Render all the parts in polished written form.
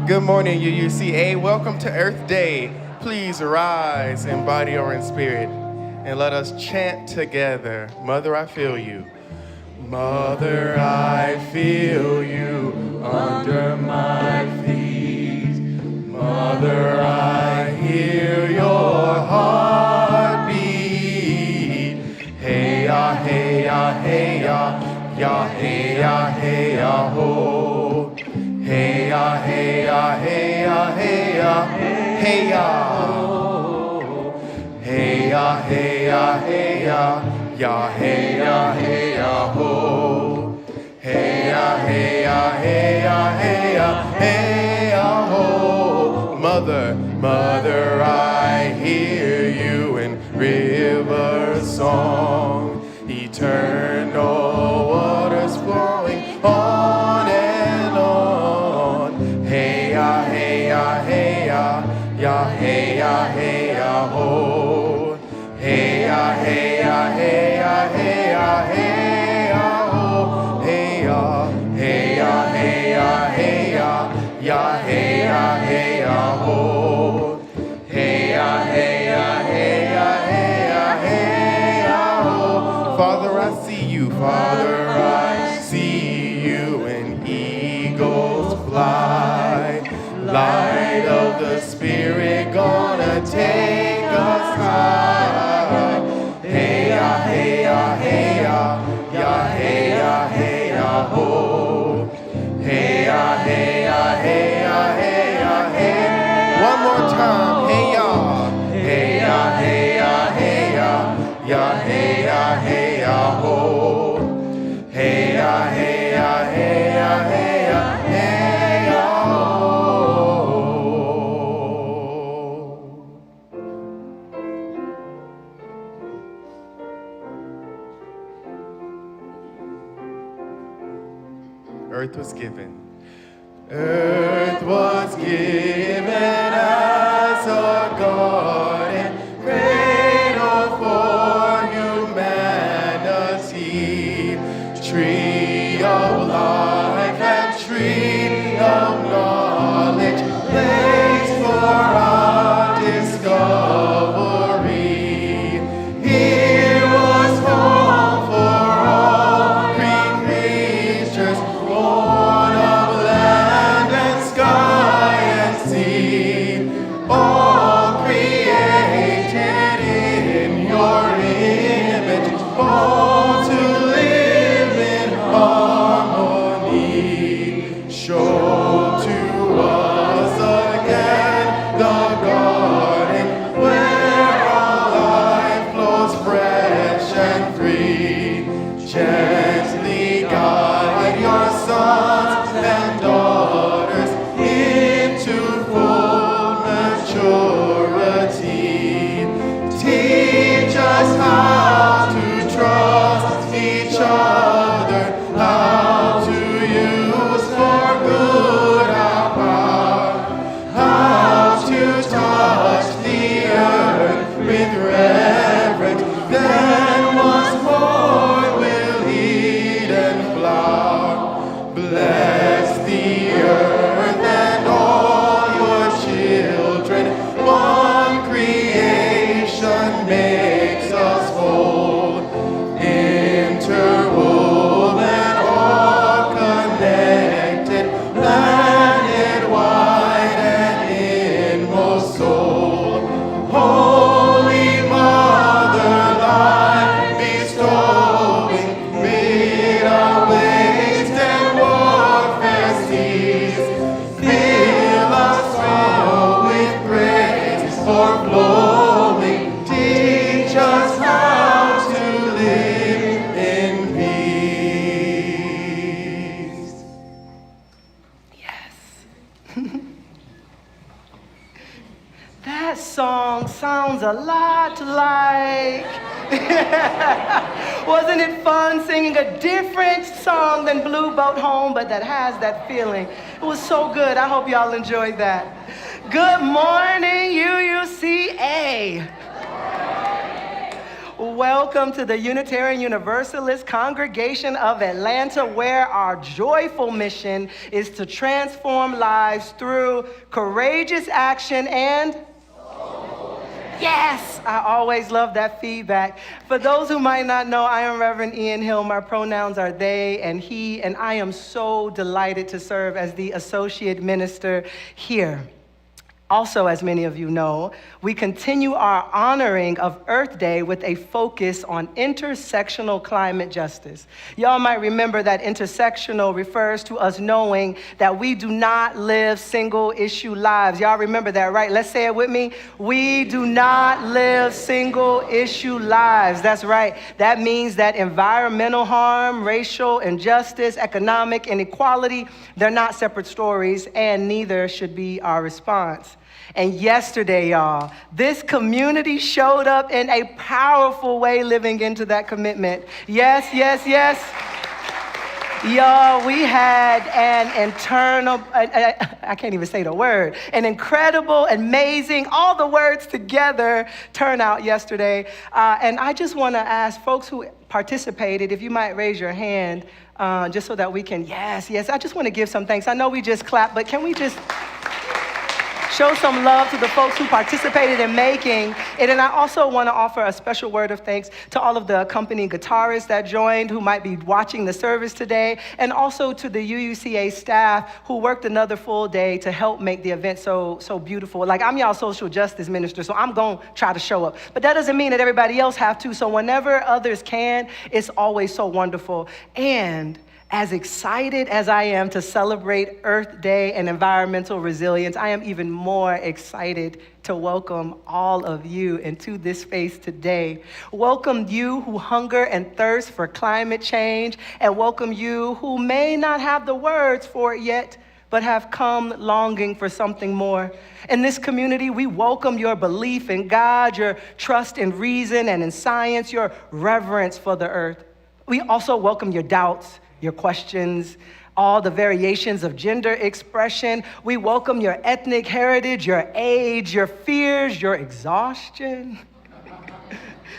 Good morning, UUCA. Welcome to Earth Day. Please rise in body or in spirit, and let us chant together. Mother, I feel you. Mother, I feel you under my feet. Mother, I hear your heartbeat. Hey ya, hey ya, hey ya, ya hey ya, hey ya, ho. Hey ya, hey ya, hey ya, hey ya, hey ya. Hey ya, hey ya, hey ya, ya hey ya, hey ya, ho. Hey ya, hey ya, hey ya, hey ya, hey ya, ho. Mother, mother, I hear you in river song. Eternal waters flowing on and on. Hey ya, hey ya, hey ya, ya hey ya, hey ya, ho. Hey ya, hey ya, hey ya, hey ya, hey ya, ho. Hey ya, hey ya, hey ya, hey ya, ya hey ya, hey ya, ho. Hey ya, hey ya, hey ya, hey ya, hey ya, ho. Father, I see you. Father, I see you, and eagles fly. Light of the Spirit gonna take us high. Hey ya, hey ya, hey ya, ya hey ya, hey ya, ho. Hey ya, hey ya, hey ya, hey ya, hey. One more time. Hey ya, hey ya, hey ya, hey ya, ya hey ya, hey ya, ho. Hey ya, hey ya, hey ya, hey ya, hey ya, ho. Earth was given. Earth was given as a garden, cradle for humanity, tree of life and tree of knowledge, place for our discovery. Here was home for all creatures, born of land and sky and sea, all created in your image, all to live in harmony. Show to us again the garden where our life flows fresh and free. Gently guide your sons and daughters into full maturity. Teach us how to trust each other, how to use for good our power, how to touch the earth with reverence. Then once more we'll eat and flower. Bless the earth and all your children. One creation makes us whole, interwoven, all connected, planet-wide and inmost soul. Holy Mother, life bestowing, mid our waste and warfare cease. Fill us all with grace overflowing. Teach us how to live in peace. Yes. That song sounds a lot like... Wasn't it fun singing a different song than Blue Boat Home, but that has that feeling? It was so good. I hope y'all enjoyed that. Good morning, UUCA. Welcome to the Unitarian Universalist Congregation of Atlanta, where our joyful mission is to transform lives through courageous action and yes, I always love that feedback. For those who might not know, I am Reverend Ian Hill. My pronouns are they and he, and I am so delighted to serve as the associate minister here. Also, as many of you know, we continue our honoring of Earth Day with a focus on intersectional climate justice. Y'all might remember that intersectional refers to us knowing that we do not live single-issue lives. Y'all remember that, right? Let's say it with me. We do not live single-issue lives. That's right. That means that environmental harm, racial injustice, economic inequality, they're not separate stories, and neither should be our response. And yesterday, y'all, this community showed up in a powerful way living into that commitment. Yes, yes, yes. Y'all, we had I can't even say the word, an incredible, amazing, all the words together turnout yesterday. And I just want to ask folks who participated, if you might raise your hand, just so that we can, yes, I just want to give some thanks. I know we just clapped, but can we just show some love to the folks who participated in making it. And I also want to offer a special word of thanks to all of the accompanying guitarists that joined, who might be watching the service today, and also to the UUCA staff who worked another full day to help make the event so beautiful. Like, I'm y'all social justice minister, so I'm going to try to show up. But that doesn't mean that everybody else have to. So whenever others can, it's always so wonderful. And as excited as I am to celebrate Earth Day and environmental resilience, I am even more excited to welcome all of you into this space today. Welcome you who hunger and thirst for climate change, and welcome you who may not have the words for it yet, but have come longing for something more. In this community, we welcome your belief in God, your trust in reason and in science, your reverence for the earth. We also welcome your doubts, your questions, all the variations of gender expression. We welcome your ethnic heritage, your age, your fears, your exhaustion.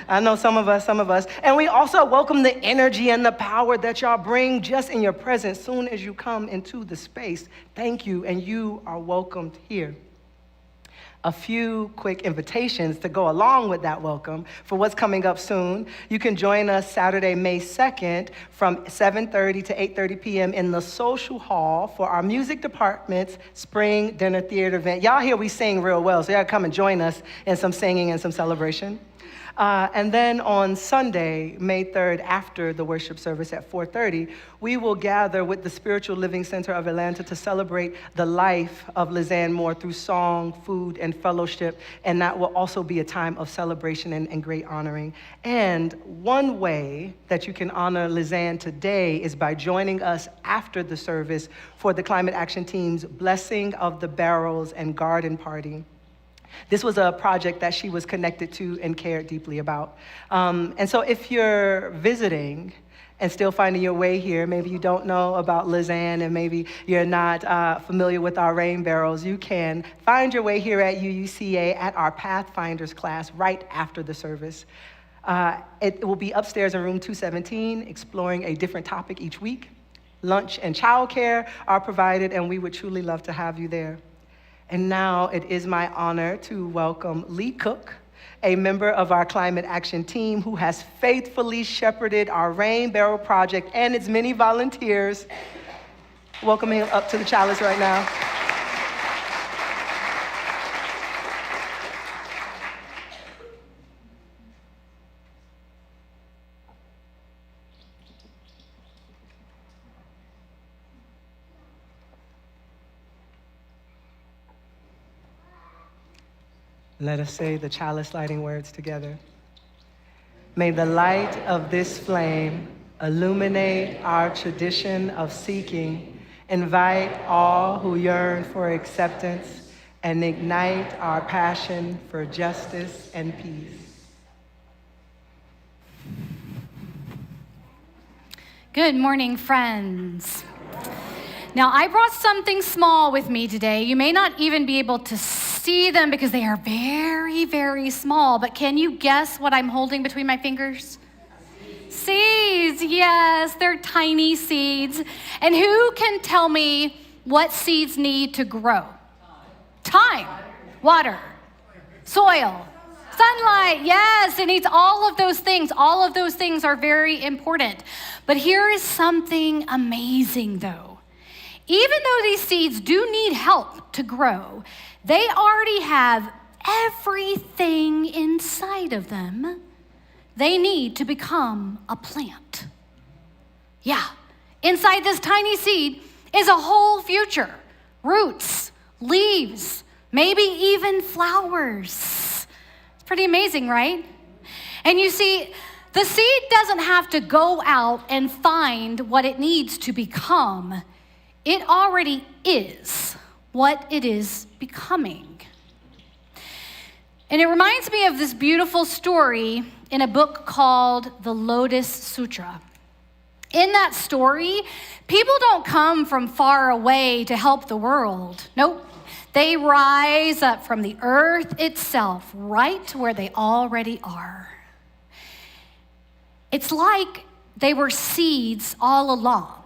I know some of us. And we also welcome the energy and the power that y'all bring just in your presence soon as you come into the space. Thank you, and you are welcomed here. A few quick invitations to go along with that welcome for what's coming up soon. You can join us Saturday, May 2nd from 7:30 to 8:30 p.m. in the social hall for our music department's spring dinner theater event. Y'all hear we sing real well, so y'all come and join us in some singing and some celebration. And then on Sunday, May 3rd, after the worship service at 4:30, we will gather with the Spiritual Living Center of Atlanta to celebrate the life of Lizanne Moore through song, food, and fellowship. And that will also be a time of celebration and great honoring. And one way that you can honor Lizanne today is by joining us after the service for the Climate Action Team's Blessing of the Barrels and Garden Party. This was a project that she was connected to and cared deeply about. And so if you're visiting and still finding your way here, maybe you don't know about Lizanne and maybe you're not familiar with our rain barrels, you can find your way here at UUCA at our Pathfinders class right after the service. It will be upstairs in room 217, exploring a different topic each week. Lunch and childcare are provided, and we would truly love to have you there. And now it is my honor to welcome Lee Cook, a member of our climate action team who has faithfully shepherded our Rain Barrel Project and its many volunteers. Welcome him up to the chalice right now. Let us say the chalice lighting words together. May the light of this flame illuminate our tradition of seeking, invite all who yearn for acceptance, and ignite our passion for justice and peace. Good morning, friends. Now, I brought something small with me today. You may not even be able to see them because they are very, very small. But can you guess what I'm holding between my fingers? Seeds, yes, they're tiny seeds. And who can tell me what seeds need to grow? Time, water, soil, sunlight, yes, it needs all of those things. All of those things are very important. But here is something amazing though. Even though these seeds do need help to grow, they already have everything inside of them they need to become a plant. Yeah, inside this tiny seed is a whole future. Roots, leaves, maybe even flowers. It's pretty amazing, right? And you see, the seed doesn't have to go out and find what it needs to become. It already is what it is becoming. And it reminds me of this beautiful story in a book called the Lotus Sutra. In that story, people don't come from far away to help the world. Nope. They rise up from the earth itself, right where they already are. It's like they were seeds all along,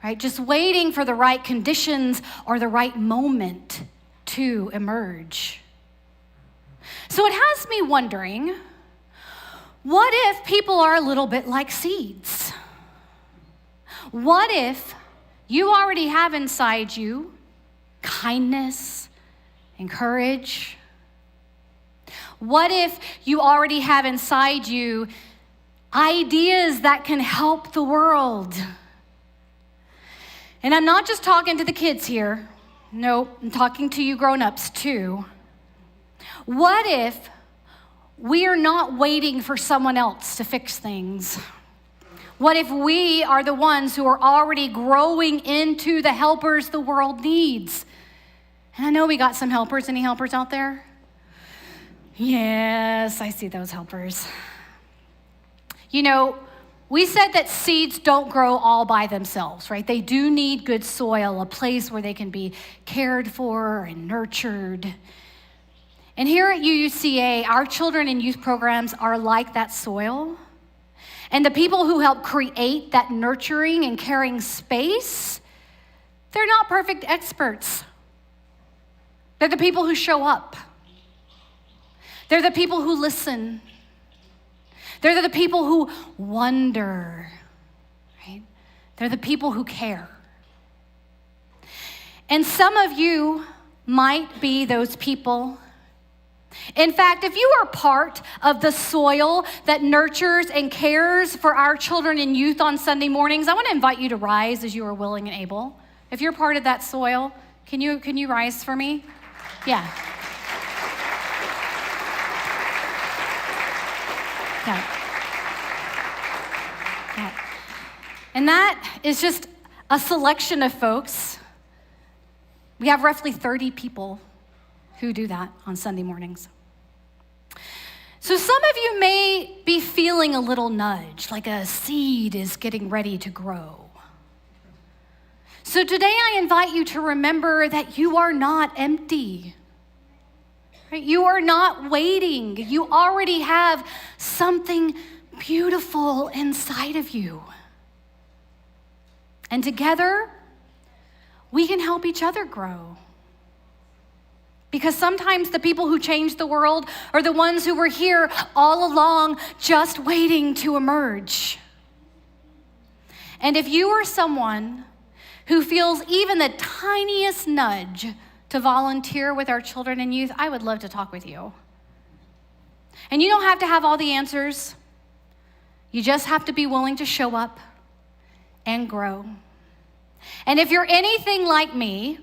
right? Just waiting for the right conditions or the right moment to emerge. So it has me wondering, what if people are a little bit like seeds? What if you already have inside you kindness and courage? What if you already have inside you ideas that can help the world? And I'm not just talking to the kids here. Nope, I'm talking to you grown-ups too. What if we are not waiting for someone else to fix things? What if we are the ones who are already growing into the helpers the world needs? And I know we got some helpers. Any helpers out there? Yes, I see those helpers. You know, we said that seeds don't grow all by themselves, right? They do need good soil, a place where they can be cared for and nurtured. And here at UUCA, our children and youth programs are like that soil. And the people who help create that nurturing and caring space, they're not perfect experts. They're the people who show up. They're the people who listen. They're the people who wonder, right? They're the people who care. And some of you might be those people. In fact, if you are part of the soil that nurtures and cares for our children and youth on Sunday mornings, I want to invite you to rise as you are willing and able. If you're part of that soil, can you rise for me? Yeah. Yeah. Yeah. And that is just a selection of folks. We have roughly 30 people who do that on Sunday mornings. So some of you may be feeling a little nudge, like a seed is getting ready to grow. So today I invite you to remember that you are not empty. Right? You are not waiting. You already have something beautiful inside of you. And together, we can help each other grow. Because sometimes the people who change the world are the ones who were here all along, just waiting to emerge. And if you are someone who feels even the tiniest nudge to volunteer with our children and youth, I would love to talk with you. And you don't have to have all the answers. You just have to be willing to show up and grow. And if you're anything like me,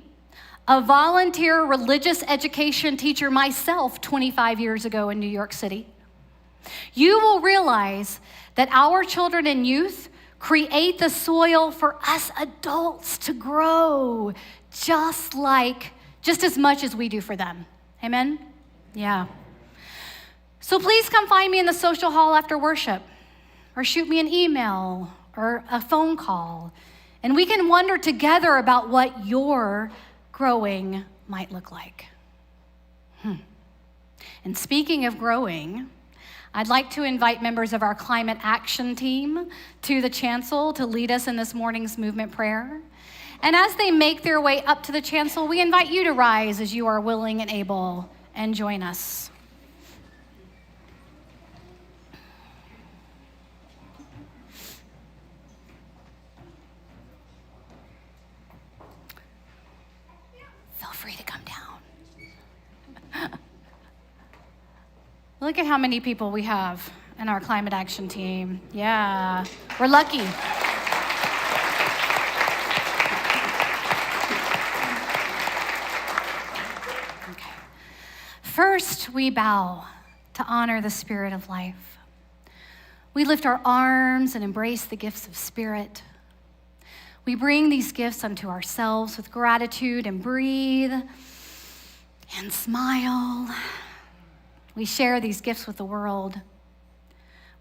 a volunteer religious education teacher myself 25 years ago in New York City, you will realize that our children and youth create the soil for us adults to grow just as much as we do for them. Amen? Yeah. So please come find me in the social hall after worship, or shoot me an email or a phone call, and we can wonder together about what your growing might look like. And speaking of growing, I'd like to invite members of our climate action team to the chancel to lead us in this morning's movement prayer. And as they make their way up to the chancel, we invite you to rise as you are willing and able and join us. Feel free to come down. Look at how many people we have in our climate action team. Yeah, we're lucky. Okay. First, we bow to honor the Spirit of life. We lift our arms and embrace the gifts of Spirit. We bring these gifts unto ourselves with gratitude and breathe and smile. We share these gifts with the world.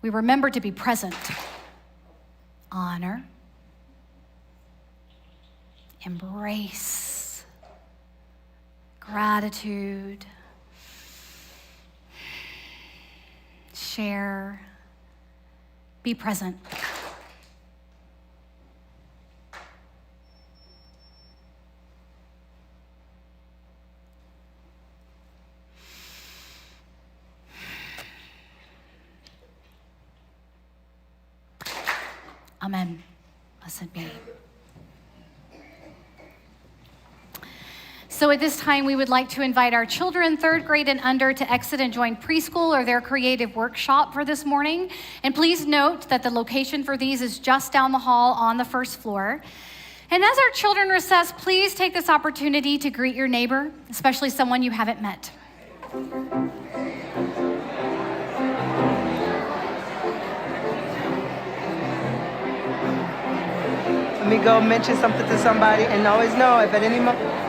We remember to be present, honor, embrace, gratitude, share, be present. Amen. Blessed be. So at this time, we would like to invite our children, 3rd grade and under, to exit and join preschool or their creative workshop for this morning. And please note that the location for these is just down the hall on the 1st floor. And as our children recess, please take this opportunity to greet your neighbor, especially someone you haven't met. Let me go mention something to somebody and always know if at any moment.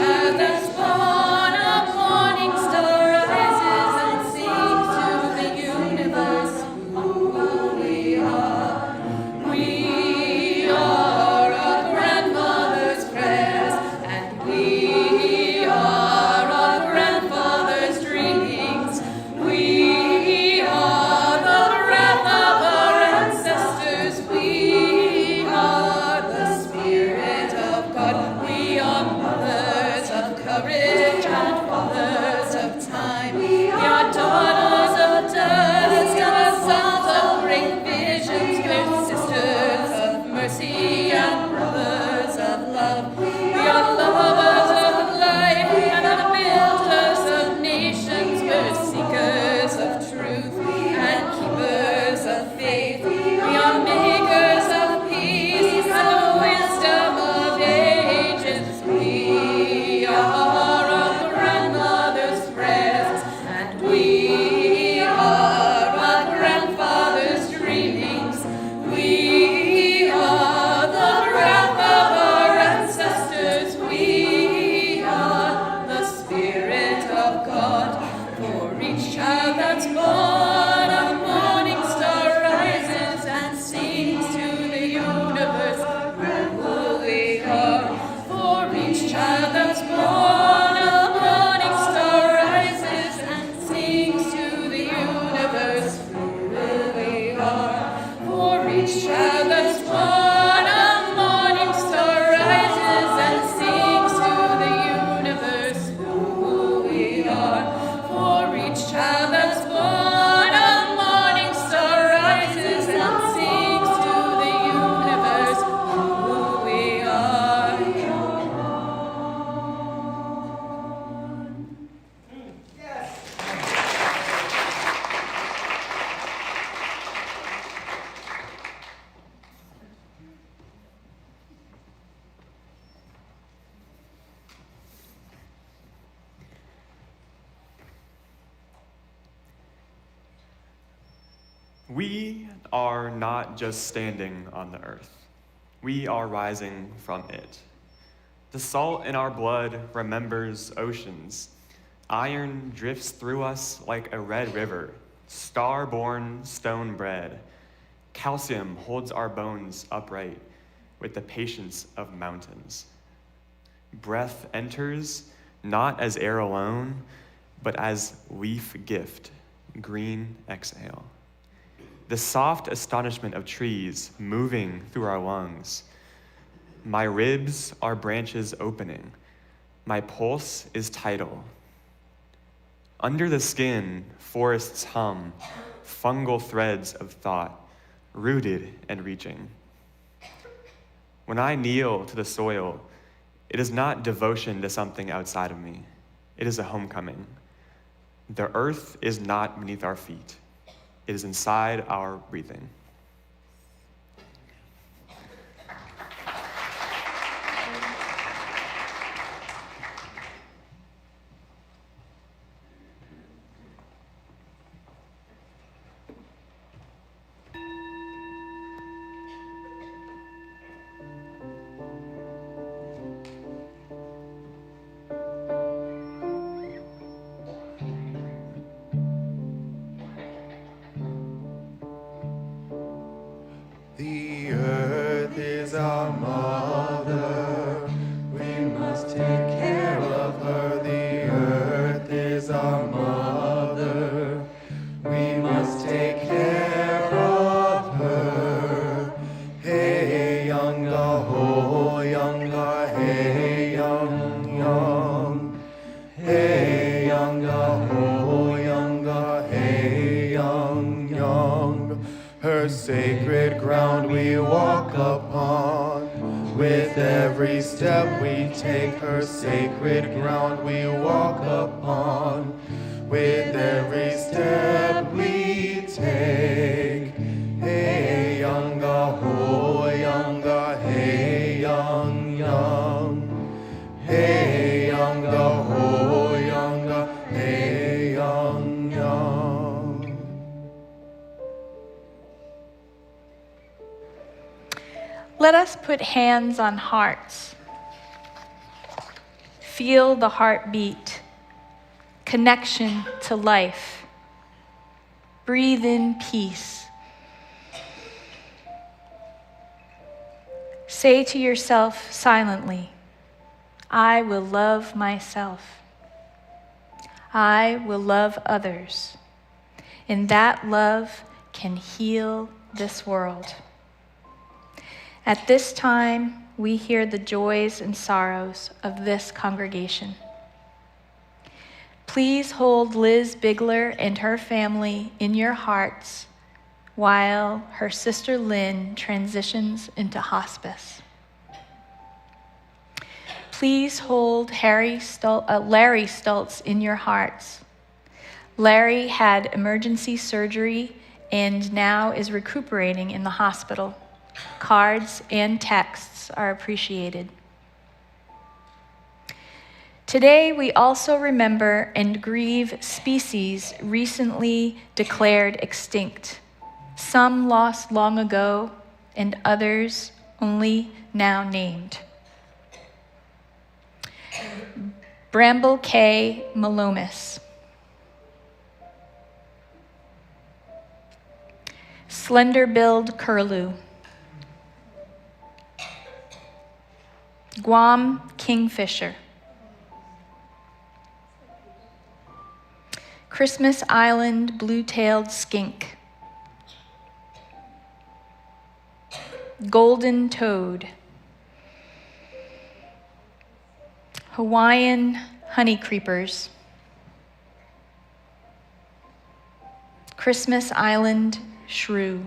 Child that's born. We are not just standing on the earth. We are rising from it. The salt in our blood remembers oceans. Iron drifts through us like a red river, star-born, stone-bred. Calcium holds our bones upright with the patience of mountains. Breath enters not as air alone, but as leaf gift, green exhale. The soft astonishment of trees moving through our lungs. My ribs are branches opening. My pulse is tidal. Under the skin, forests hum, fungal threads of thought, rooted and reaching. When I kneel to the soil, it is not devotion to something outside of me. It is a homecoming. The earth is not beneath our feet. It is inside our breathing. The earth is our mother, we must take care of her. The earth is our mother, we must take care of her. Hey, younga, ho, younga, hey, young, young. Hey, younga, ho, younga, hey, young, young. Her sacred ground we walk upon. With every step we take, her sacred ground we walk upon. With every step we take. Hey, younga, ho, younga, hey, young, young. Hey, younga, ho, younga, hey, young, young. Let us put hands on hearts. Feel the heartbeat, connection to life. Breathe in peace. Say to yourself silently, I will love myself. I will love others. And that love can heal this world. At this time, we hear the joys and sorrows of this congregation. Please hold Liz Bigler and her family in your hearts while her sister Lynn transitions into hospice. Please hold Larry Stultz in your hearts. Larry had emergency surgery and now is recuperating in the hospital. Cards and texts are appreciated. Today, we also remember and grieve species recently declared extinct. Some lost long ago, and others only now named. Bramble K. Malomis. Slender-billed curlew. Guam kingfisher. Christmas Island blue-tailed skink. Golden toad. Hawaiian honey creepers. Christmas Island shrew.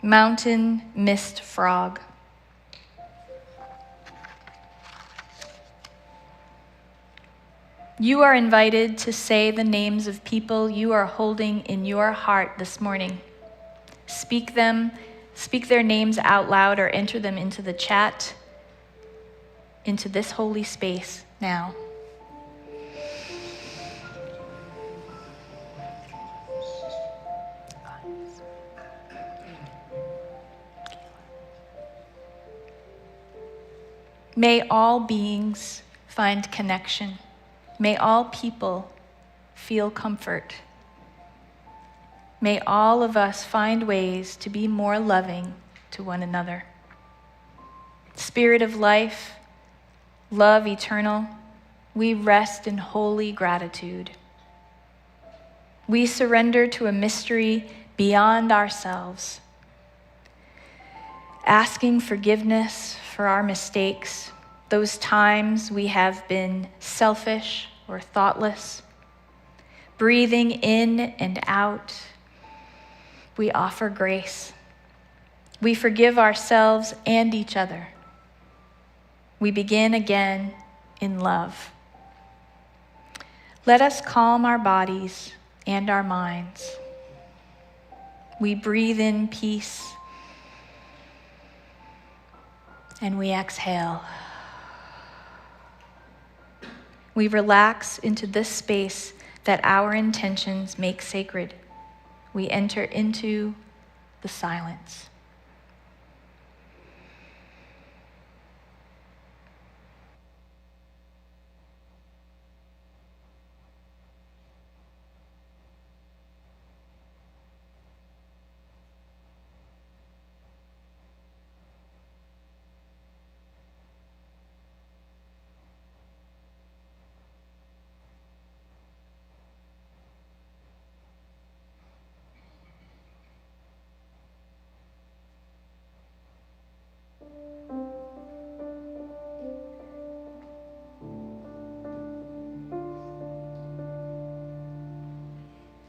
Mountain mist frog. You are invited to say the names of people you are holding in your heart this morning. Speak their names out loud or enter them into the chat, into this holy space now. May all beings find connection. May all people feel comfort. May all of us find ways to be more loving to one another. Spirit of life, love eternal, we rest in holy gratitude. We surrender to a mystery beyond ourselves, asking forgiveness for our mistakes, those times we have been selfish or thoughtless. Breathing in and out, we offer grace. We forgive ourselves and each other. We begin again in love. Let us calm our bodies and our minds. We breathe in peace and we exhale. We relax into this space that our intentions make sacred. We enter into the silence.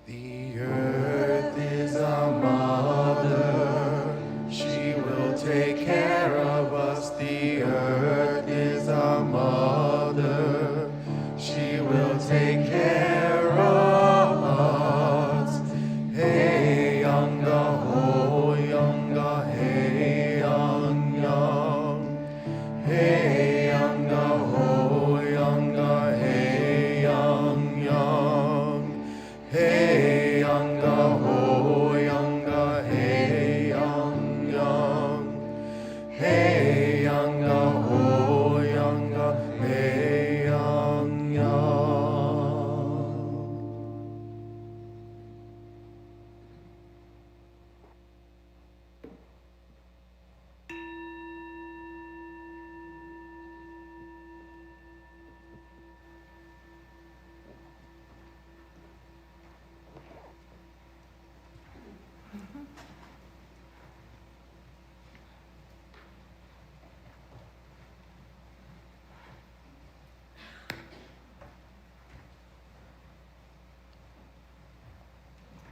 The earth is our mother, she will take care of us. The earth is our mother, she will take care of us. Hey, yonga, ho, yonga, hey, young, young. Hey, yonga, ho, yonga, hey, young, young. Hey, yonga, ho, yonga, hey, young, young. Hey, yonga, ho, yonga, hey, young, young.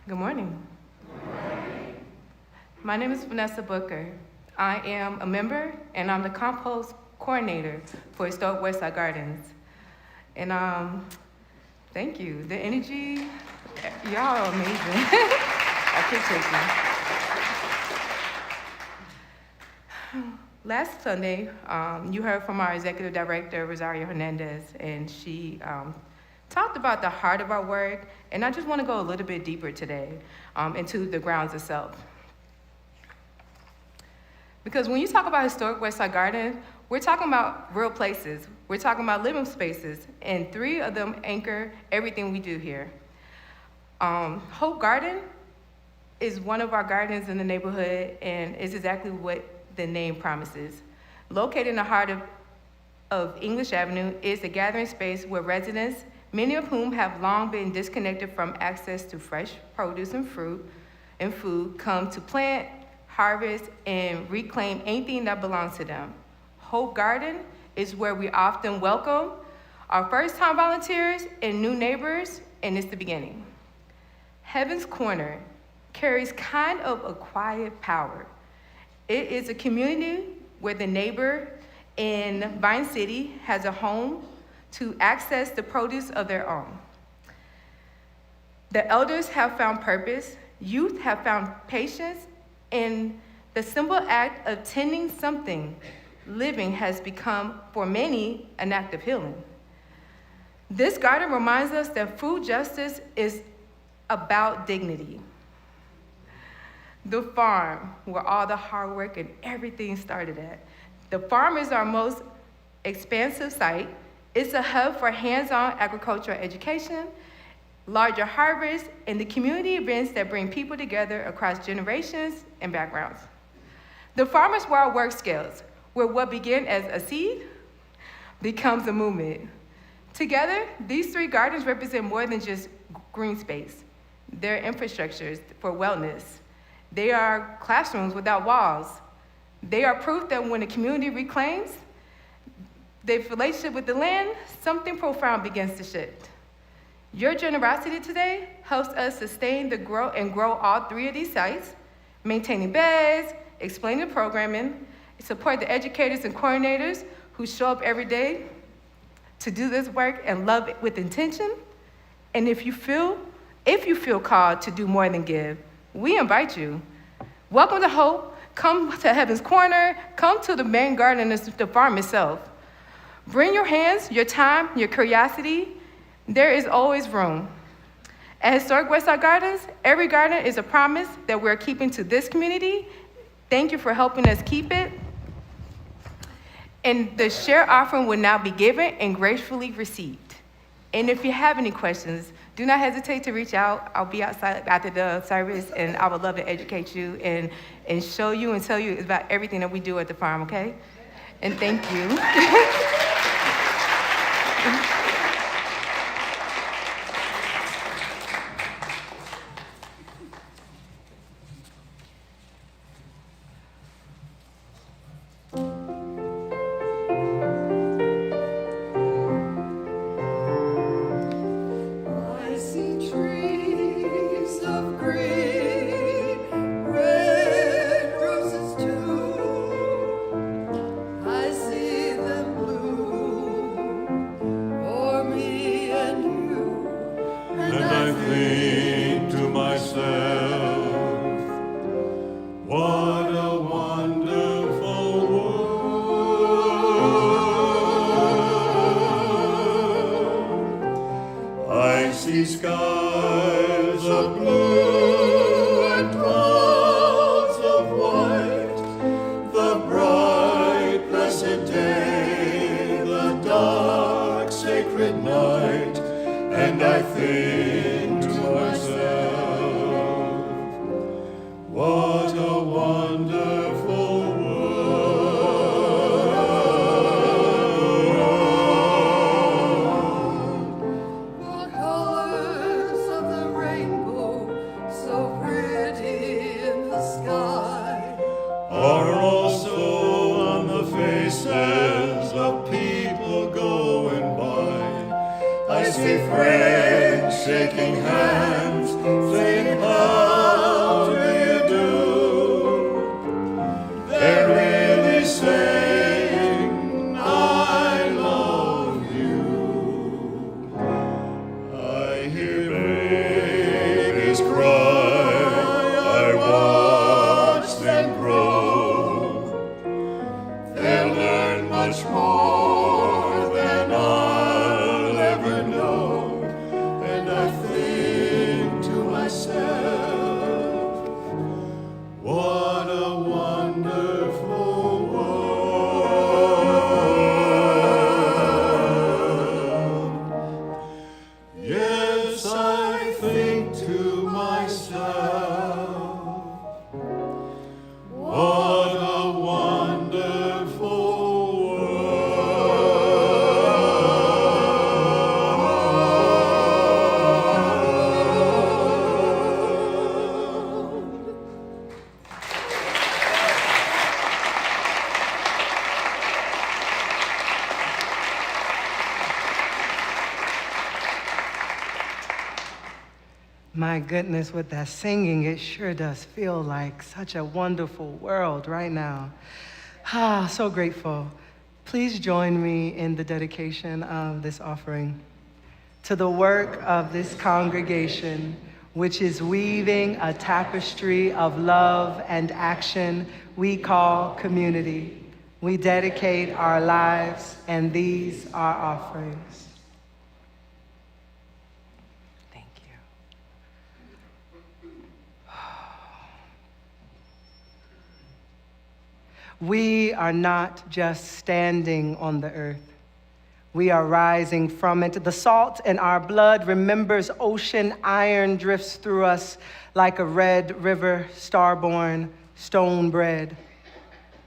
Good morning. My name is Vanessa Booker. I am a member and I'm the compost coordinator for Historic Westside Gardens. And thank you. The energy, y'all are amazing. I appreciate you. Last Sunday, you heard from our executive director, Rosario Hernandez, and she talked about the heart of our work, and I just want to go a little bit deeper today into the grounds itself. Because when you talk about Historic Westside Garden, we're talking about real places. We're talking about living spaces, and 3 of them anchor everything we do here. Hope Garden is one of our gardens in the neighborhood, and is exactly what the name promises. Located in the heart of English Avenue is a gathering space where residents, many of whom have long been disconnected from access to fresh produce and fruit and food, come to plant, harvest, and reclaim anything that belongs to them. Hope Garden is where we often welcome our first-time volunteers and new neighbors, and it's the beginning. Heaven's Corner carries kind of a quiet power. It is a community where the neighbor in Vine City has a home to access the produce of their own. The elders have found purpose, youth have found patience, and the simple act of tending something living has become, for many, an act of healing. This garden reminds us that food justice is about dignity. The farm, where all the hard work and everything started at. The farm is our most expansive site. It's a hub for hands-on agricultural education, larger harvests, and the community events that bring people together across generations and backgrounds. The Farmers World work scales, where what began as a seed becomes a movement. Together, these 3 gardens represent more than just green space. They're infrastructures for wellness. They are classrooms without walls. They are proof that when a community reclaims their relationship with the land, something profound begins to shift. Your generosity today helps us sustain and grow all 3 of these sites, maintaining beds, explaining programming, support the educators and coordinators who show up every day to do this work and love it with intention. And if you feel called to do more than give, we invite you. Welcome to Hope. Come to Heaven's Corner. Come to the main garden of the farm itself. Bring your hands, your time, your curiosity. There is always room. At Historic Westside Gardens, every garden is a promise that we're keeping to this community. Thank you for helping us keep it. And the share offering will now be given and gracefully received. And if you have any questions, do not hesitate to reach out. I'll be outside after the service, and I would love to educate you and show you and tell you about everything that we do at the farm, okay? And thank you. My goodness, with that singing, it sure does feel like such a wonderful world right now. So grateful. Please join me in the dedication of this offering to the work of this congregation, which is weaving a tapestry of love and action we call community. We dedicate our lives, and these are offerings. We are not just standing on the earth. We are rising from it. The salt in our blood remembers ocean. Iron drifts through us like a red river, starborn, stone bred.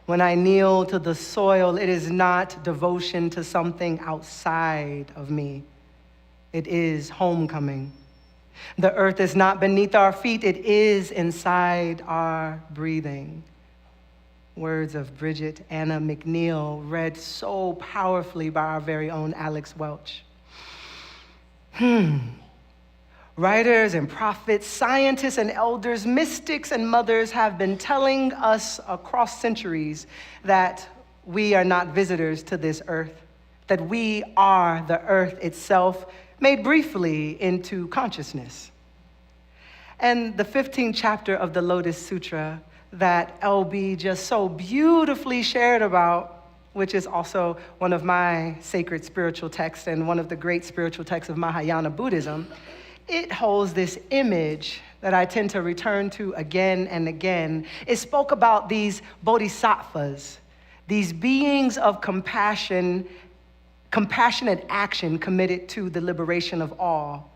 When I kneel to the soil, it is not devotion to something outside of me. It is homecoming. The earth is not beneath our feet. It is inside our breathing. Words of Bridget Anna McNeil, read so powerfully by our very own Alex Welch. Writers and prophets, scientists and elders, mystics and mothers have been telling us across centuries that we are not visitors to this earth, that we are the earth itself, made briefly into consciousness. And the 15th chapter of the Lotus Sutra that LB just so beautifully shared about, which is also one of my sacred spiritual texts and one of the great spiritual texts of Mahayana Buddhism, it holds this image that I tend to return to again and again. It spoke about these bodhisattvas, these beings of compassion, compassionate action committed to the liberation of all.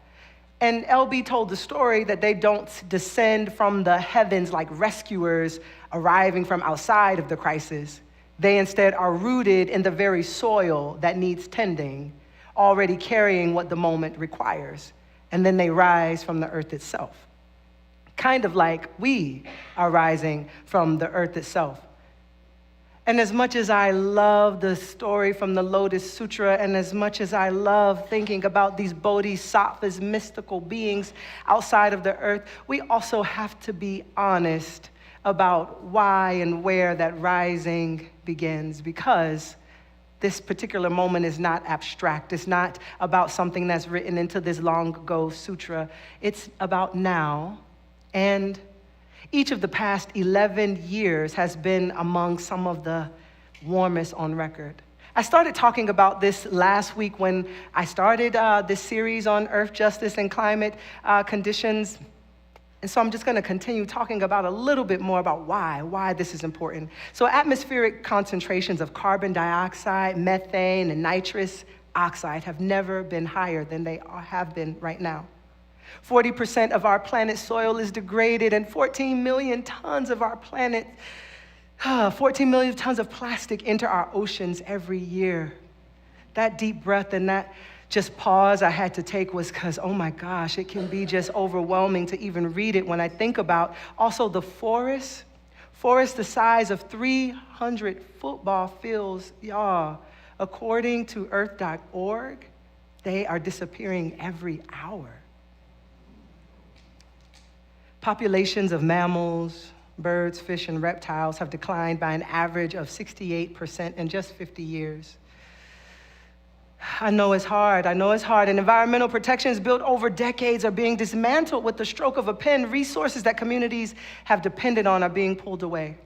And LB told the story that they don't descend from the heavens like rescuers arriving from outside of the crisis. They instead are rooted in the very soil that needs tending, already carrying what the moment requires. And then they rise from the earth itself. Kind of like we are rising from the earth itself. And as much as I love the story from the Lotus Sutra, and as much as I love thinking about these bodhisattvas, mystical beings outside of the earth, we also have to be honest about why and where that rising begins, because this particular moment is not abstract. It's not about something that's written into this long ago sutra. It's about now, and each of the past 11 years has been among some of the warmest on record. I started talking about this last week when I started this series on earth justice and climate conditions. And so I'm just going to continue talking about a little bit more about why this is important. So atmospheric concentrations of carbon dioxide, methane, and nitrous oxide have never been higher than they have been right now. 40% of our planet's soil is degraded, and 14 million tons of our planet, 14 million tons of plastic enter our oceans every year. That deep breath and that just pause I had to take was because, oh my gosh, it can be just overwhelming to even read it when I think about also the forests the size of 300 football fields, y'all. According to earth.org, they are disappearing every hour. Populations of mammals, birds, fish, and reptiles have declined by an average of 68% in just 50 years. I know it's hard, and environmental protections built over decades are being dismantled with the stroke of a pen. Resources that communities have depended on are being pulled away.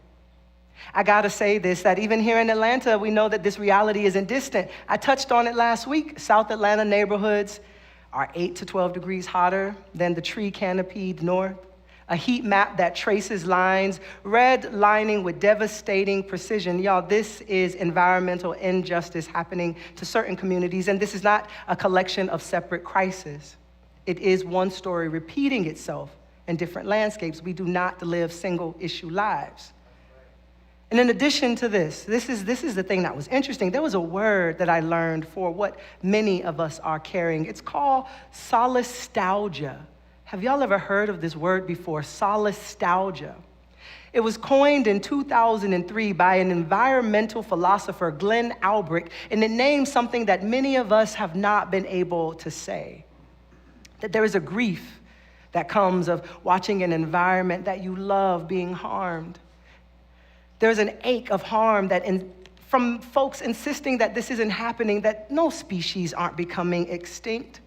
I gotta say this, that even here in Atlanta, we know that this reality isn't distant. I touched on it last week. South Atlanta neighborhoods are 8 to 12 degrees hotter than the tree-canopied north. A heat map that traces lines, red lining with devastating precision. Y'all, this is environmental injustice happening to certain communities, and this is not a collection of separate crises. It is one story repeating itself in different landscapes. We do not live single-issue lives. And in addition to this is the thing that was interesting. There was a word that I learned for what many of us are carrying. It's called solastalgia. Have y'all ever heard of this word before, solastalgia? It was coined in 2003 by an environmental philosopher, Glenn Albrick, and it names something that many of us have not been able to say. That there is a grief that comes of watching an environment that you love being harmed. There's an ache of harm from folks insisting that this isn't happening, that no species aren't becoming extinct.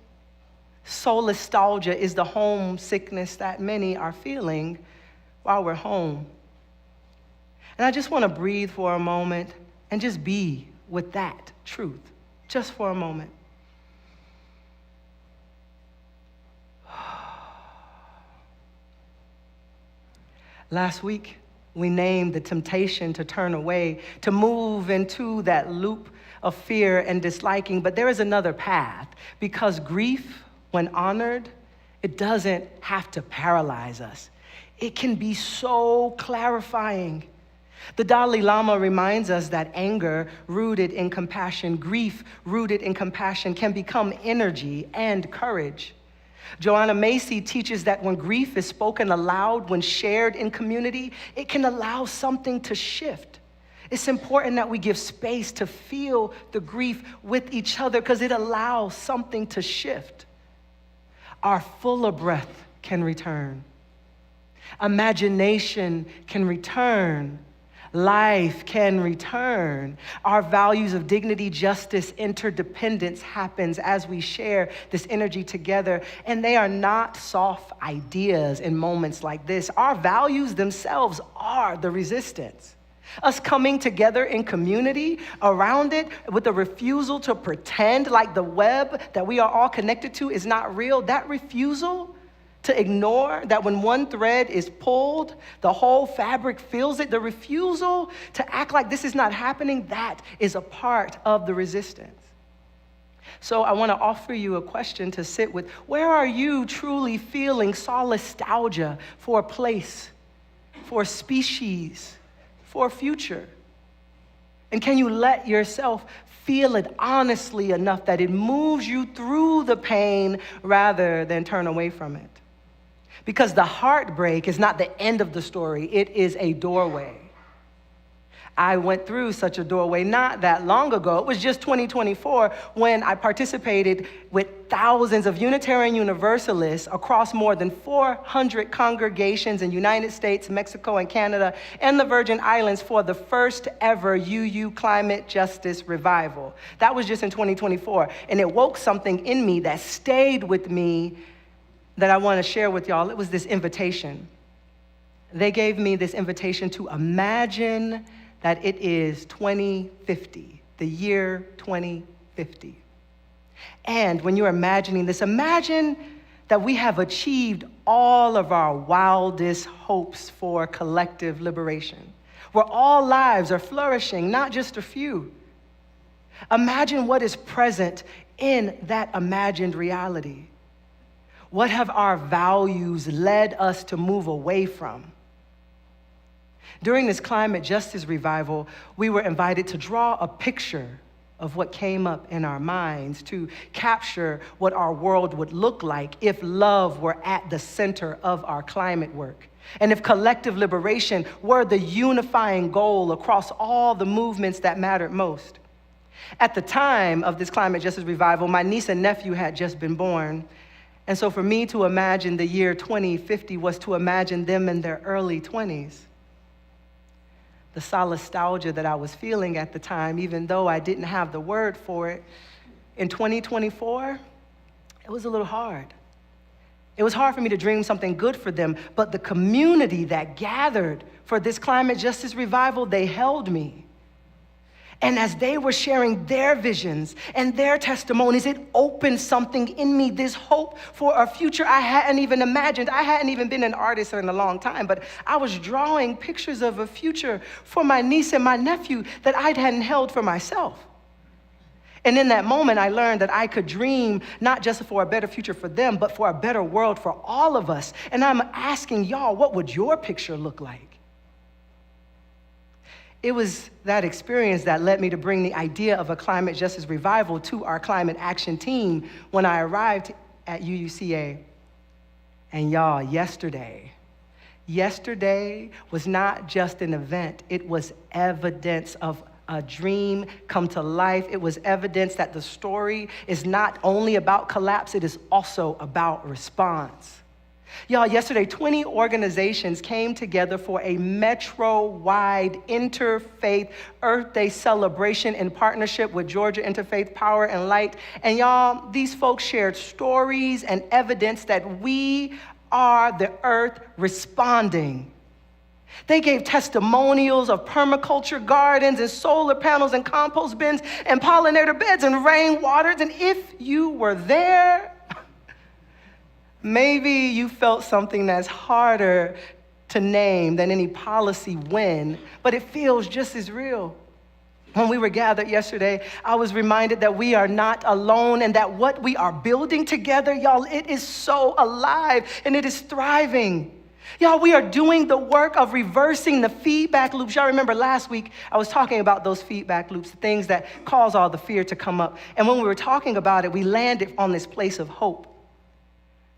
Solastalgia is the homesickness that many are feeling while we're home. And I just want to breathe for a moment and just be with that truth, just for a moment. Last week, We name the temptation to turn away, to move into that loop of fear and disliking. But there is another path, because grief, when honored, it doesn't have to paralyze us. It can be so clarifying. The Dalai Lama reminds us that anger rooted in compassion, grief rooted in compassion, can become energy and courage. Joanna Macy teaches that when grief is spoken aloud, when shared in community, it can allow something to shift. It's important that we give space to feel the grief with each other, because it allows something to shift. Our fuller breath can return. Imagination can return. Life can return. Our values of dignity, justice, interdependence happens as we share this energy together. And they are not soft ideas in moments like this. Our values themselves are the resistance. Us coming together in community around it with a refusal to pretend like the web that we are all connected to is not real. That refusal to ignore that when one thread is pulled, the whole fabric feels it. The refusal to act like this is not happening, that is a part of the resistance. So I want to offer you a question to sit with. Where are you truly feeling solastalgia for a place, for a species, for a future? And can you let yourself feel it honestly enough that it moves you through the pain rather than turn away from it? Because the heartbreak is not the end of the story, it is a doorway. I went through such a doorway not that long ago. It was just 2024 when I participated with thousands of Unitarian Universalists across more than 400 congregations in the United States, Mexico, and Canada, and the Virgin Islands for the first ever UU Climate Justice Revival. That was just in 2024, and it woke something in me that stayed with me that I want to share with y'all. It was this invitation. They gave me this invitation to imagine that it is 2050, the year 2050. And when you're imagining this, imagine that we have achieved all of our wildest hopes for collective liberation, where all lives are flourishing, not just a few. Imagine what is present in that imagined reality. What have our values led us to move away from? During this climate justice revival, we were invited to draw a picture of what came up in our minds, to capture what our world would look like if love were at the center of our climate work, and if collective liberation were the unifying goal across all the movements that mattered most. At the time of this climate justice revival, my niece and nephew had just been born. And so for me to imagine the year 2050 was to imagine them in their early 20s. The solastalgia that I was feeling at the time, even though I didn't have the word for it, in 2024, it was a little hard. It was hard for me to dream something good for them, but the community that gathered for this climate justice revival, they held me. And as they were sharing their visions and their testimonies, it opened something in me, this hope for a future I hadn't even imagined. I hadn't even been an artist in a long time, but I was drawing pictures of a future for my niece and my nephew that I hadn't held for myself. And in that moment, I learned that I could dream not just for a better future for them, but for a better world for all of us. And I'm asking y'all, what would your picture look like? It was that experience that led me to bring the idea of a climate justice revival to our climate action team when I arrived at UUCA. And y'all, yesterday was not just an event, it was evidence of a dream come to life. It was evidence that the story is not only about collapse, it is also about response. Y'all, yesterday, 20 organizations came together for a metro-wide interfaith Earth Day celebration in partnership with Georgia Interfaith Power and Light. And y'all, these folks shared stories and evidence that we are the earth responding. They gave testimonials of permaculture gardens and solar panels and compost bins and pollinator beds and rain waters. And if you were there, maybe you felt something that's harder to name than any policy win, but it feels just as real. When we were gathered yesterday, I was reminded that we are not alone and that what we are building together, y'all, it is so alive and it is thriving. Y'all, we are doing the work of reversing the feedback loops. Y'all remember last week, I was talking about those feedback loops, the things that cause all the fear to come up. And when we were talking about it, we landed on this place of hope.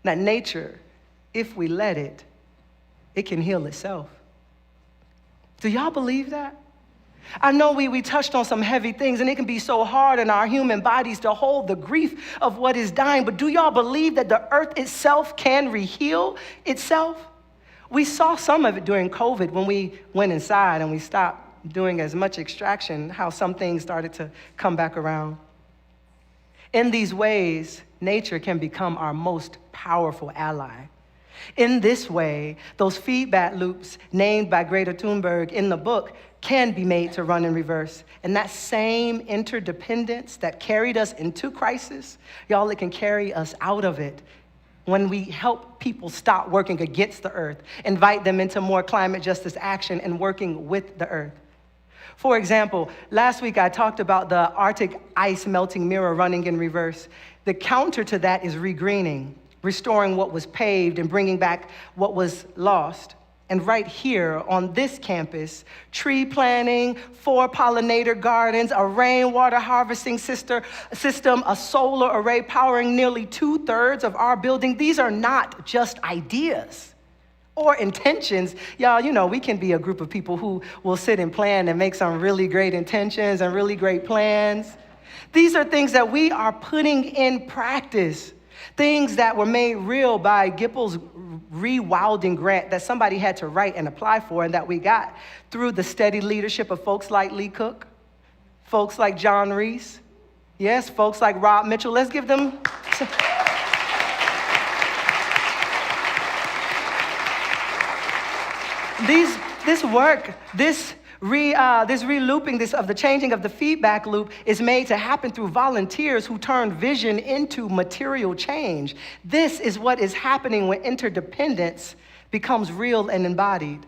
That nature, if we let it, it can heal itself. Do y'all believe that? I know we touched on some heavy things, and it can be so hard in our human bodies to hold the grief of what is dying, but do y'all believe that the earth itself can reheal itself? We saw some of it during COVID when we went inside and we stopped doing as much extraction, how some things started to come back around. In these ways, nature can become our most powerful ally. In this way, those feedback loops named by Greta Thunberg in the book can be made to run in reverse. And that same interdependence that carried us into crisis, y'all, it can carry us out of it when we help people stop working against the earth, invite them into more climate justice action and working with the earth. For example, last week I talked about the Arctic ice melting mirror running in reverse. The counter to that is regreening, restoring what was paved and bringing back what was lost. And right here on this campus, tree planting, 4 pollinator gardens, a rainwater harvesting system, a solar array powering nearly 2/3 of our building. These are not just ideas or intentions. Y'all, you know, we can be a group of people who will sit and plan and make some really great intentions and really great plans. These are things that we are putting in practice. Things that were made real by Gippel's rewilding grant that somebody had to write and apply for and that we got through the steady leadership of folks like Lee Cook, folks like John Reese, yes, folks like Rob Mitchell. Let's give them... This work, this relooping of the changing of the feedback loop is made to happen through volunteers who turn vision into material change. This is what is happening when interdependence becomes real and embodied.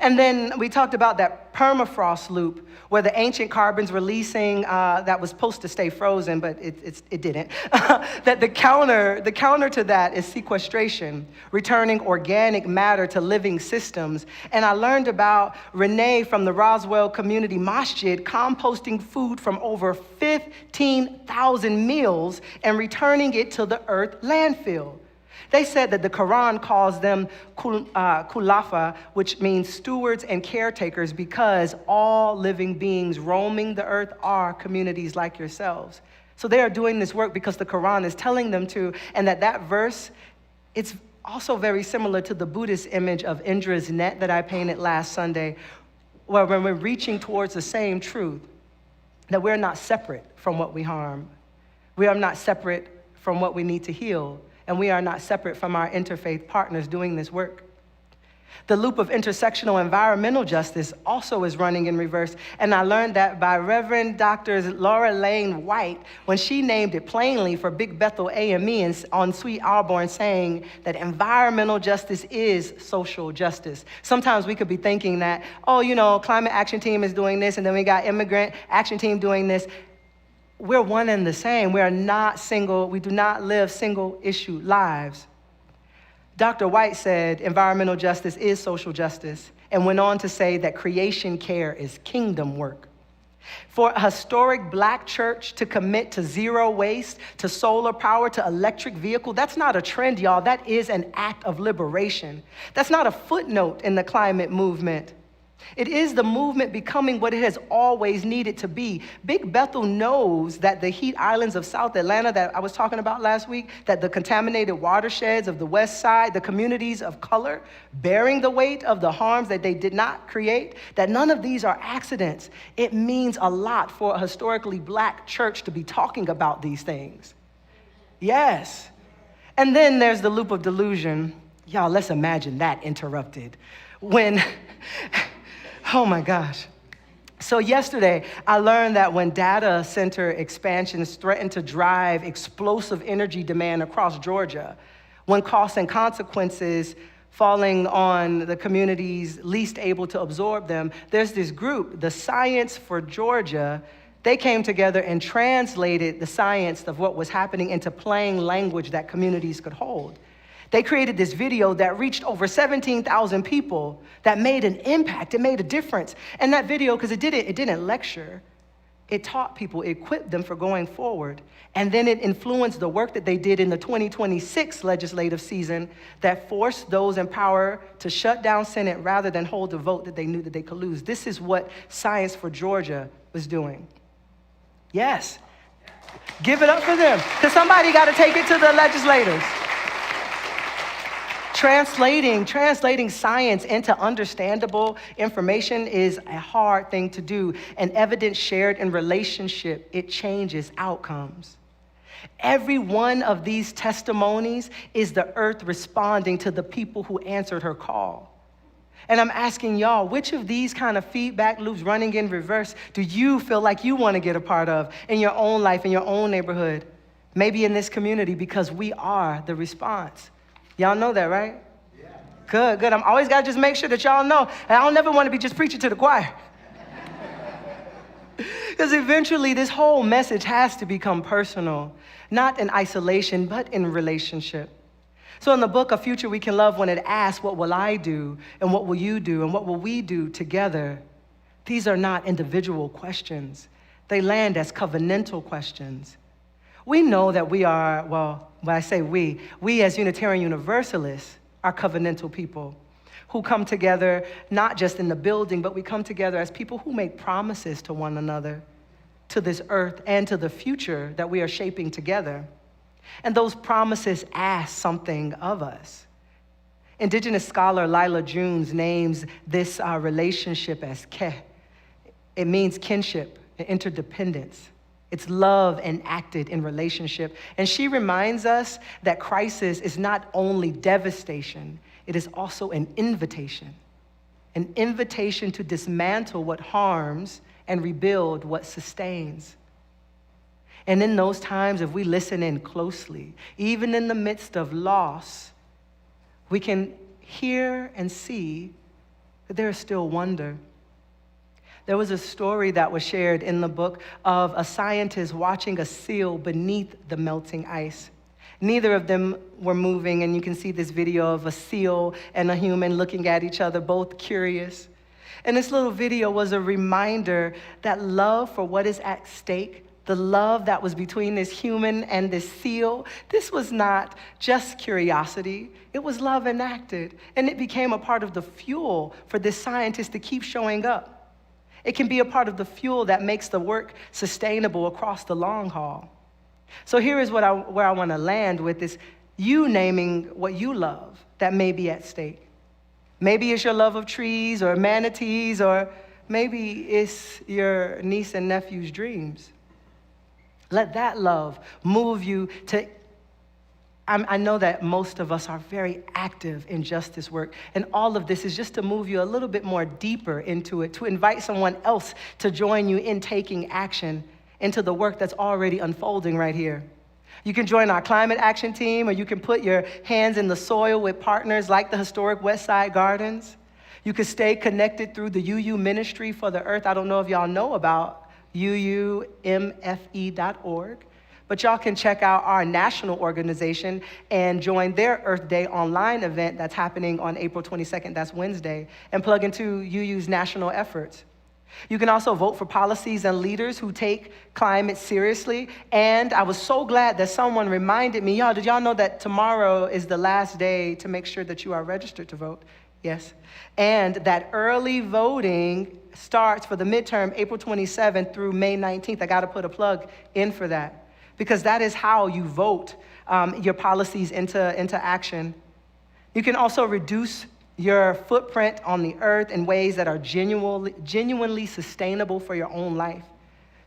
And then we talked about that permafrost loop where the ancient carbon's releasing that was supposed to stay frozen, but it didn't. That the counter to that is sequestration, returning organic matter to living systems. And I learned about Renee from the Roswell Community Masjid composting food from over 15,000 meals and returning it to the earth landfill. They said that the Quran calls them khulafa, which means stewards and caretakers, because all living beings roaming the earth are communities like yourselves. So they are doing this work because the Quran is telling them to, and that verse, it's also very similar to the Buddhist image of Indra's net that I painted last Sunday, where when we're reaching towards the same truth, that we're not separate from what we harm. We are not separate from what we need to heal. And we are not separate from our interfaith partners doing this work. The loop of intersectional environmental justice also is running in reverse. And I learned that by Reverend Dr. Laura Lane White when she named it plainly for Big Bethel AME on Sweet Auburn, saying that environmental justice is social justice. Sometimes we could be thinking that, oh, you know, climate action team is doing this, and then we got immigrant action team doing this. We're one and the same. We are not single. We do not live single issue lives. Dr. White said environmental justice is social justice and went on to say that creation care is kingdom work. For a historic Black church to commit to zero waste, to solar power, to electric vehicle, that's not a trend, y'all. That is an act of liberation. That's not a footnote in the climate movement. It is the movement becoming what it has always needed to be. Big Bethel knows that the heat islands of South Atlanta that I was talking about last week, that the contaminated watersheds of the West Side, the communities of color bearing the weight of the harms that they did not create, that none of these are accidents. It means a lot for a historically Black church to be talking about these things. Yes. And then there's the loop of delusion. Y'all, let's imagine that interrupted. Oh my gosh. So yesterday, I learned that when data center expansions threaten to drive explosive energy demand across Georgia, when costs and consequences falling on the communities least able to absorb them. There's this group, the Science for Georgia. They came together and translated the science of what was happening into plain language that communities could hold. They created this video that reached over 17,000 people that made an impact. It made a difference. And that video, because it didn't lecture, it taught people, it equipped them for going forward. And then it influenced the work that they did in the 2026 legislative season that forced those in power to shut down Senate rather than hold a vote that they knew that they could lose. This is what Science for Georgia was doing. Yes. Give it up for them, because somebody got to take it to the legislators. Translating science into understandable information is a hard thing to do. And evidence shared in relationship, it changes outcomes. Every one of these testimonies is the earth responding to the people who answered her call. And I'm asking y'all, which of these kind of feedback loops running in reverse do you feel like you want to get a part of in your own life, in your own neighborhood, maybe in this community, because we are the response. Y'all know that, right? Yeah. Good. I'm always got to just make sure that y'all know. And I don't never want to be just preaching to the choir. Because eventually this whole message has to become personal, not in isolation, but in relationship. So in the book, A Future We Can Love, when it asks, what will I do, and what will you do, and what will we do together, these are not individual questions. They land as covenantal questions. We know that we are, well, when I say we as Unitarian Universalists are covenantal people who come together not just in the building, but we come together as people who make promises to one another, to this earth, and to the future that we are shaping together. And those promises ask something of us. Indigenous scholar Lila Junes names this relationship as ke. It means kinship and interdependence. It's love enacted in relationship. And she reminds us that crisis is not only devastation, it is also an invitation to dismantle what harms and rebuild what sustains. And in those times, if we listen in closely, even in the midst of loss, we can hear and see that there is still wonder. There was a story that was shared in the book of a scientist watching a seal beneath the melting ice. Neither of them were moving, and you can see this video of a seal and a human looking at each other, both curious. And this little video was a reminder that love for what is at stake, the love that was between this human and this seal, this was not just curiosity, it was love enacted. And it became a part of the fuel for this scientist to keep showing up. It can be a part of the fuel that makes the work sustainable across the long haul. So here is where I want to land with is you naming what you love that may be at stake. Maybe it's your love of trees or manatees, or maybe it's your niece and nephew's dreams. Let that love move you to, I know that most of us are very active in justice work, and all of this is just to move you a little bit more deeper into it, to invite someone else to join you in taking action into the work that's already unfolding right here. You can join our climate action team, or you can put your hands in the soil with partners like the historic West Side Gardens. You can stay connected through the UU Ministry for the Earth. I don't know if y'all know about UUMFE.org, but y'all can check out our national organization and join their Earth Day online event that's happening on April 22nd, that's Wednesday, and plug into UU's national efforts. You can also vote for policies and leaders who take climate seriously. And I was so glad that someone reminded me, y'all, did y'all know that tomorrow is the last day to make sure that you are registered to vote? Yes. And that early voting starts for the midterm April 27th through May 19th. I got to put a plug in for that, because that is how you vote your policies into action. You can also reduce your footprint on the earth in ways that are genuinely sustainable for your own life.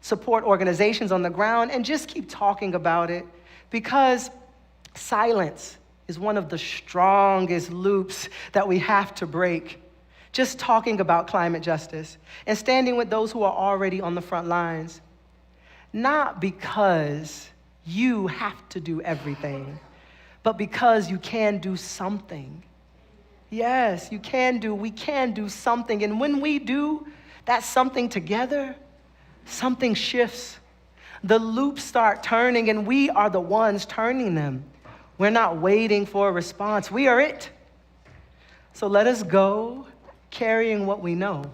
Support organizations on the ground and just keep talking about it, because silence is one of the strongest loops that we have to break. Just talking about climate justice and standing with those who are already on the front lines. Not because you have to do everything, but because you can do something. Yes, you can do. We can do something. And when we do that something together, something shifts. The loops start turning, and we are the ones turning them. We're not waiting for a response. We are it. So let us go carrying what we know.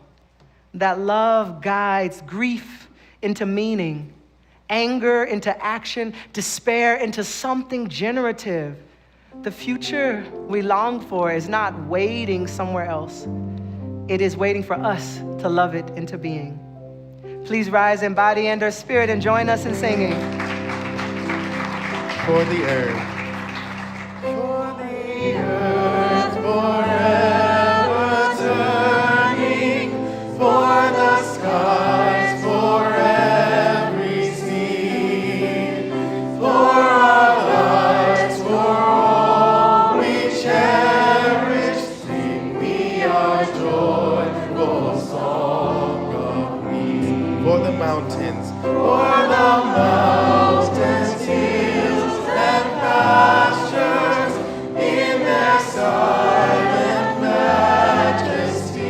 That love guides grief into meaning, anger into action, despair into something generative. The future we long for is not waiting somewhere else. It is waiting for us to love it into being. Please rise in body and or spirit and join us in singing. For the earth. For the earth forever turning. For the skies for every sea. For our lives, for all we cherish. Sing we our joyful song of peace. For the mountains, hills and pastures in their silent majesty.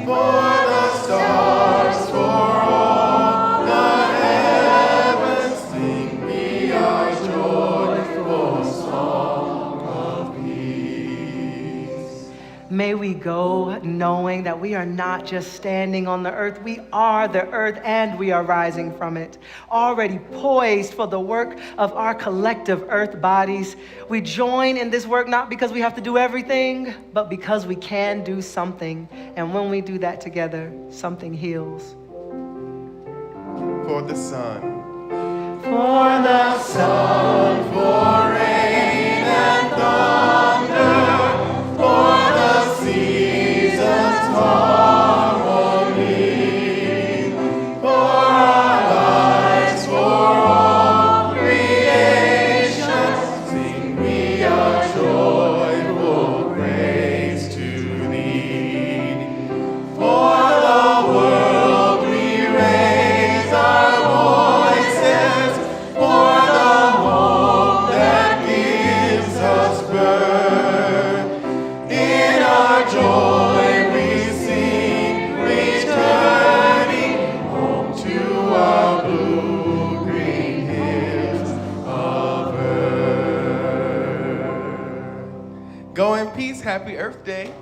For the stars, for all the heavens, sing we our joyful song of peace. May we go knowing that we are not just standing on the earth, we are the earth and we are rising from it. Already poised for the work of our collective earth bodies. We join in this work not because we have to do everything, but because we can do something. And when we do that together, something heals. For the sun. For the sun, For rain and thunder, for the seasons harmony, for our lives, for all creation, sing we our joyful praise to thee. For the world we raise our voices, for the hope that gives us birth. In our joy we sing, returning home to our blue-green hills of earth. Go in peace. Happy Earth Day.